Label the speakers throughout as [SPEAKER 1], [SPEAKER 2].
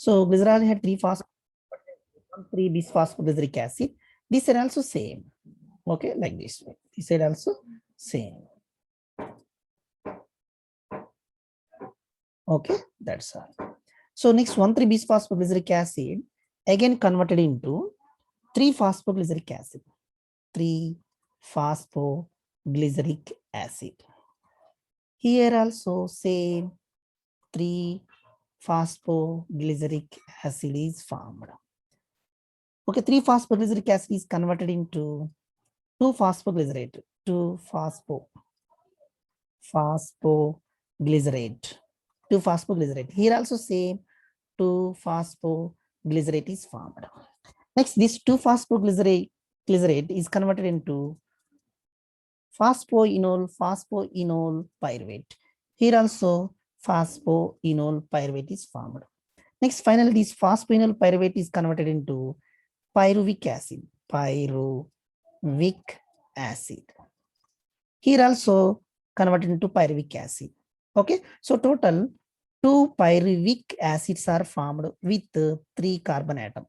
[SPEAKER 1] So glycerol had 3 bisphosphoglyceric acid. This side also same. Okay, like this way. This side also same. Okay, that's all. So next 1,3-bisphosphoglyceric acid again converted into 3-phosphoglyceric acid. 3-phosphoglyceric acid. Here also same 3-phosphoglyceric acid is formed. Okay, 3-phosphoglyceric acid is converted into 2-phosphoglycerate. 2-phosphoglycerate. 2-phosphoglycerate. Here also same 2-phosphoglycerate is formed. Next, this 2-phosphoglycerate is converted into phosphoenol pyruvate. Here also phosphoenol pyruvate is formed. Next, finally, this phosphoenol pyruvate is converted into pyruvic acid. Pyruvic acid. Here also converted into pyruvic acid. Okay, so total 2 pyruvic acids are formed with 3 carbon atom.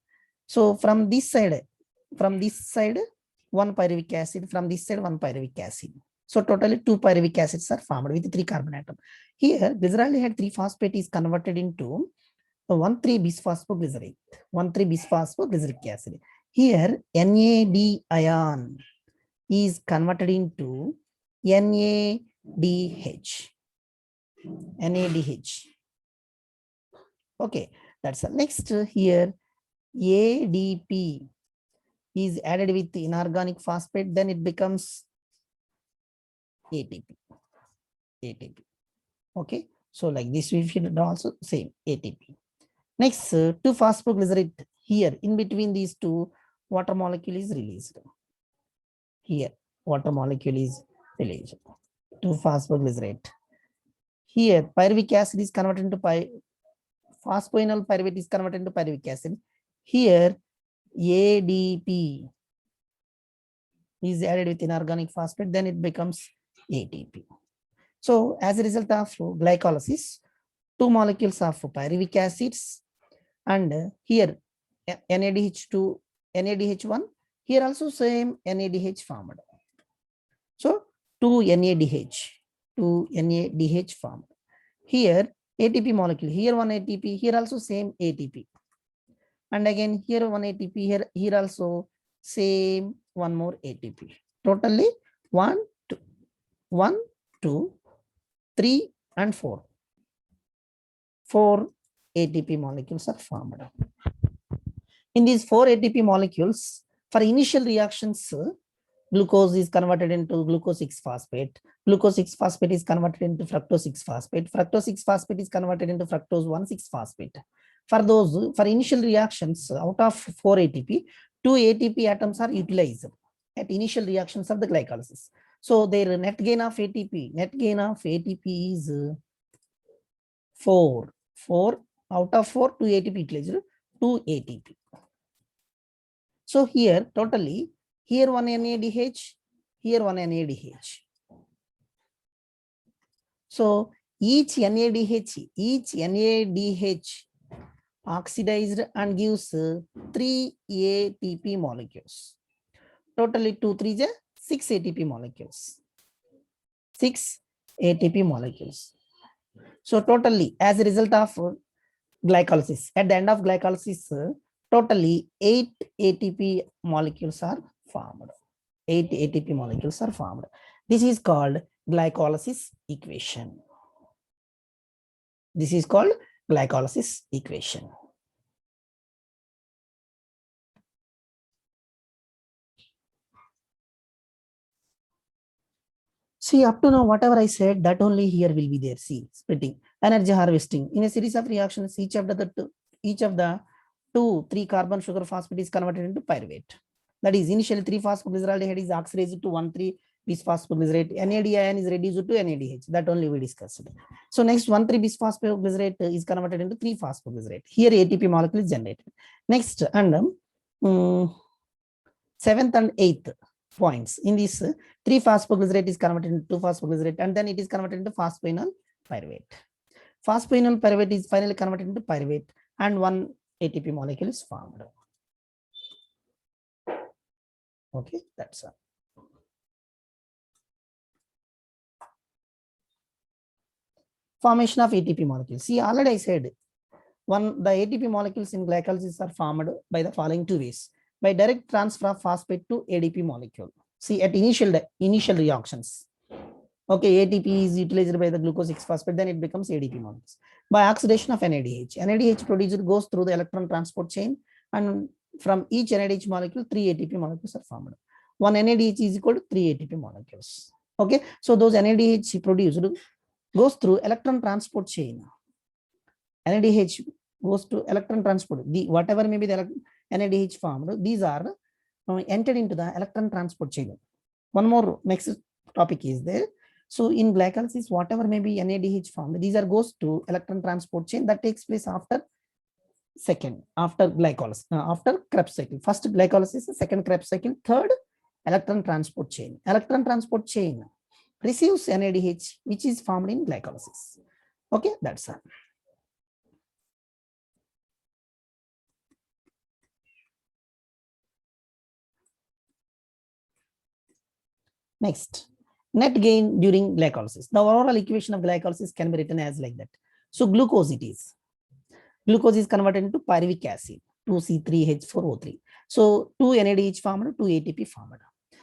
[SPEAKER 1] So from this side, 1 pyruvic acid, from this side 1 pyruvic acid. So totally 2 pyruvic acids are formed with 3 carbon atom. Here glyceraldehyde 3-phosphate is converted into 1,3-bisphosphoglycerate. 1,3-bisphosphoglyceric acid. Here NAD ion is converted into NADH. NADH. Okay, that's the next. Here ADP is added with inorganic phosphate, then it becomes ATP. ATP. Okay, so like this we should also same ATP. Next, 2-phosphoglycerate. Here in between these two, water molecule is released. Here water molecule is released. 2-phosphoglycerate. Here pyruvic acid is converted into phosphoenol pyruvate is converted into pyruvic acid. Here ADP is added with inorganic phosphate, then it becomes ATP. So as a result of glycolysis, 2 molecules of pyruvic acids, and here NADH2, NADH1, here also same NADH formed. So 2 NADH formed. Here ATP molecule, here 1 ATP, here also same ATP. And again here 1 ATP, here also same 1 more ATP. Totally 1, 2, 3 and 4. 4 ATP molecules are formed. In these 4 ATP molecules, for initial reactions, glucose is converted into glucose 6-phosphate. Glucose 6-phosphate is converted into fructose 6-phosphate. Fructose 6-phosphate is converted into fructose 1,6-phosphate. For initial reactions, out of 4 ATP, 2 ATP atoms are utilized at initial reactions of the glycolysis. So their net gain of ATP is 4. 4 out of 4, 2 ATP utilized, 2 ATP. So here totally, here 1 NADH, here 1 NADH. So each NADH oxidized and gives 3 ATP molecules. Totally 2, 3 is 6 ATP molecules. 6 ATP molecules. So totally, as a result of glycolysis, at the end of glycolysis, totally 8 ATP molecules are formed. 8 ATP molecules are formed. This is called glycolysis equation. This is called glycolysis equation. See, up to now, whatever I said, that only here will be there. See, splitting, energy harvesting. In a series of reactions, each of the 2, 3 carbon sugar phosphate is converted into pyruvate. That is, initially 3-phosphoglyceraldehyde is oxidized to 1,3-bisphosphoglycerate. NAD ion is reduced to NADH. That only we discussed. So next 1,3-bisphosphoglycerate is converted into 3-phosphoglycerate. Here ATP molecule is generated. Next, and 7th and 8th points. In this, 3-phosphoglycerate is converted into 2-phosphoglycerate, and then it is converted into phosphoenol pyruvate. Phosphoenol pyruvate is finally converted into pyruvate, and one ATP molecule is formed. Okay, that's all. Formation of ATP molecules. See, already I said the ATP molecules in glycolysis are formed by the following two ways: by direct transfer of phosphate to ADP molecule. See, at initial reactions, okay, ATP is utilized by the glucose 6-phosphate, then it becomes ADP molecules. By oxidation of NADH, NADH produced goes through the electron transport chain, and from each NADH molecule, 3 ATP molecules are formed. One NADH is equal to 3 ATP molecules. Okay, so those NADH produced goes through electron transport chain. NADH goes to electron transport. Whatever may be the NADH formed, these are entered into the electron transport chain. One more next topic is there. So in glycolysis, whatever may be NADH formed, these are goes to electron transport chain that takes place after glycolysis, after Krebs cycle. First glycolysis, second Krebs cycle, third electron transport chain. Electron transport chain receives NADH, which is formed in glycolysis. Okay, that's all. Next, net gain during glycolysis. The overall equation of glycolysis can be written as like that. So glucose it is. Glucose is converted into pyruvic acid, 2C3H4O3. So 2 NADH formed, 2 ATP formed.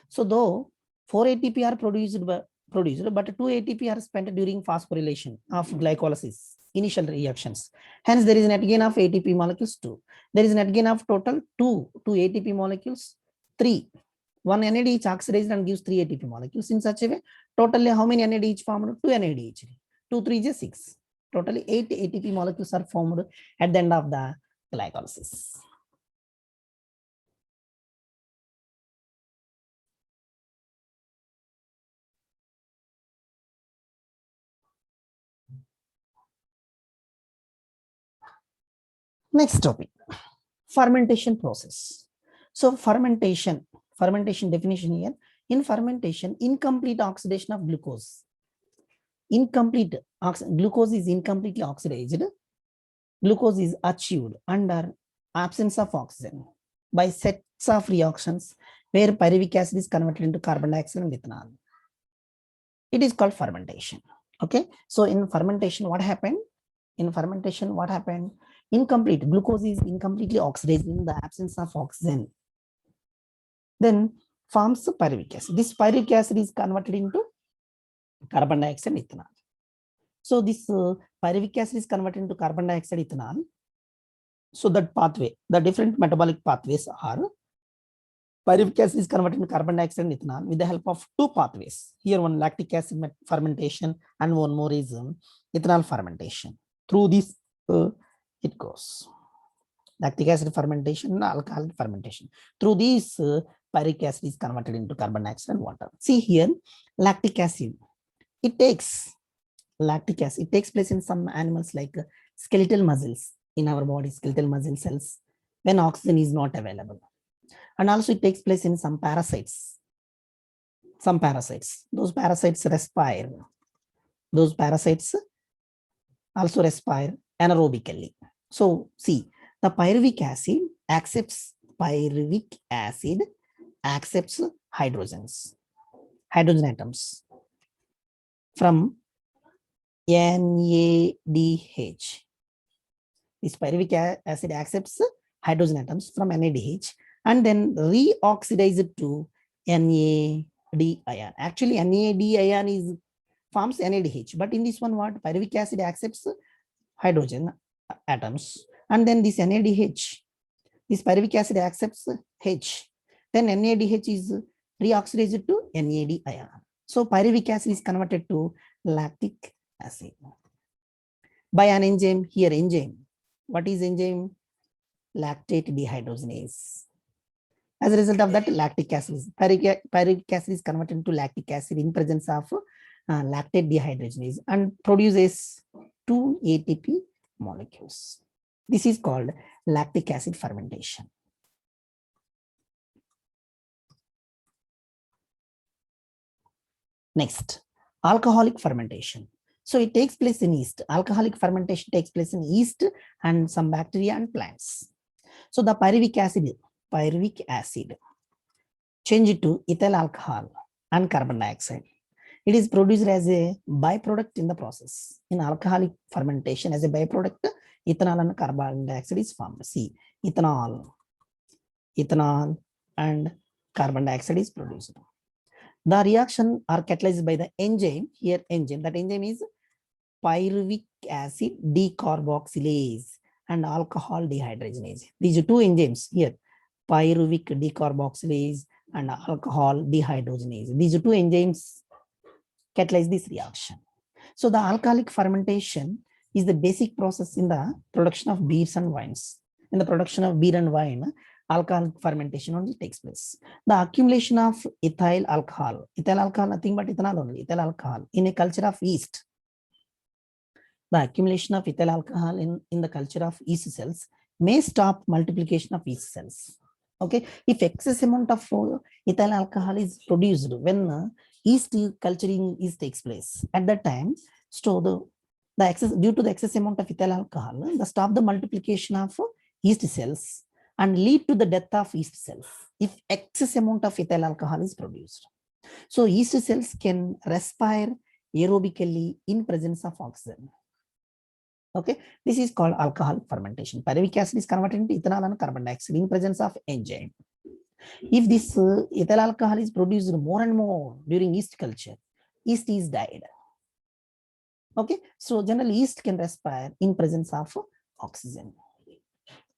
[SPEAKER 1] So though 4 ATP are produced, but 2 ATP are spent during phosphorylation of glycolysis, initial reactions. Hence, there is net gain of ATP molecules 2. There is net gain of total 2 ATP molecules 3. One NADH oxidized and gives 3 ATP molecules. In such a way, totally how many NADH formed? 2 NADH. 2, 3 is 6. Totally 8 ATP molecules are formed at the end of the glycolysis. Next topic, fermentation process. So fermentation definition here. In fermentation, incomplete oxidation of glucose. Glucose is incompletely oxidized. Glucose is achieved under absence of oxygen by sets of reactions where pyruvic acid is converted into carbon dioxide and ethanol. It is called fermentation. Okay, so in fermentation, what happened? Incomplete glucose is incompletely oxidized in the absence of oxygen. Then forms pyruvic acid. This pyruvic acid is converted into carbon dioxide and ethanol. So this pyruvic acid is converted into carbon dioxide ethanol. So that pathway, the different metabolic pathways are pyruvic acid is converted into carbon dioxide and ethanol with the help of two pathways. Here one lactic acid fermentation and one more is ethanol fermentation. Through this it goes. Lactic acid fermentation and alcoholic fermentation. Through these pyruvic acid is converted into carbon dioxide and water. See here, lactic acid. It takes place in some animals like skeletal muscles in our body, skeletal muscle cells, when oxygen is not available. And also it takes place in some parasites. Those parasites respire. Those parasites also respire anaerobically. So see, the pyruvic acid accepts hydrogen atoms from NADH. This pyruvic acid accepts hydrogen atoms from NADH and then reoxidize it to NAD ion. Actually, NAD ion forms NADH, but in this one, what pyruvic acid accepts hydrogen atoms, and then this NADH, this pyruvic acid accepts H, then NADH is reoxidized to NAD ion. So pyruvic acid is converted to lactic acid by an enzyme. Here enzyme, what is enzyme? Lactate dehydrogenase. As a result of that, pyruvic acid is converted to lactic acid in presence of lactate dehydrogenase and produces 2 ATP molecules. This is called lactic acid fermentation. Next, alcoholic fermentation. So it takes place in yeast. Alcoholic fermentation takes place in yeast and some bacteria and plants. So the pyruvic acid change it to ethyl alcohol and carbon dioxide. It is produced as a byproduct in the process. In alcoholic fermentation, as a byproduct, ethanol and carbon dioxide is formed. See, ethanol and carbon dioxide is produced. The reaction are catalyzed by the enzyme. Here, enzyme. That enzyme is pyruvic acid decarboxylase and alcohol dehydrogenase. These are two enzymes here, pyruvic decarboxylase and alcohol dehydrogenase. These are two enzymes catalyze this reaction. So the alcoholic fermentation is the basic process in the production of beers and wines. In the production of beer and wine, alcoholic fermentation only takes place. The accumulation of ethyl alcohol nothing but ethanol only, ethyl alcohol in a culture of yeast. The accumulation of ethyl alcohol in the culture of yeast cells may stop multiplication of yeast cells. Okay, if excess amount of ethyl alcohol is produced when yeast culturing takes place, at that time, so the excess due to the excess amount of ethyl alcohol, the stop the multiplication of yeast cells and lead to the death of yeast cells if excess amount of ethyl alcohol is produced. So yeast cells can respire aerobically in presence of oxygen. Okay, this is called alcoholic fermentation. Pyruvic acid is converted into ethanol and carbon dioxide in presence of enzyme. If this ethyl alcohol is produced more and more during yeast culture, yeast is died. Okay, so generally yeast can respire in presence of oxygen.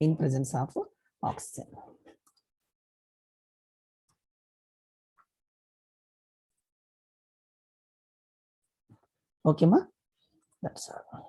[SPEAKER 1] In presence of oxygen. Okay, ma? That's all.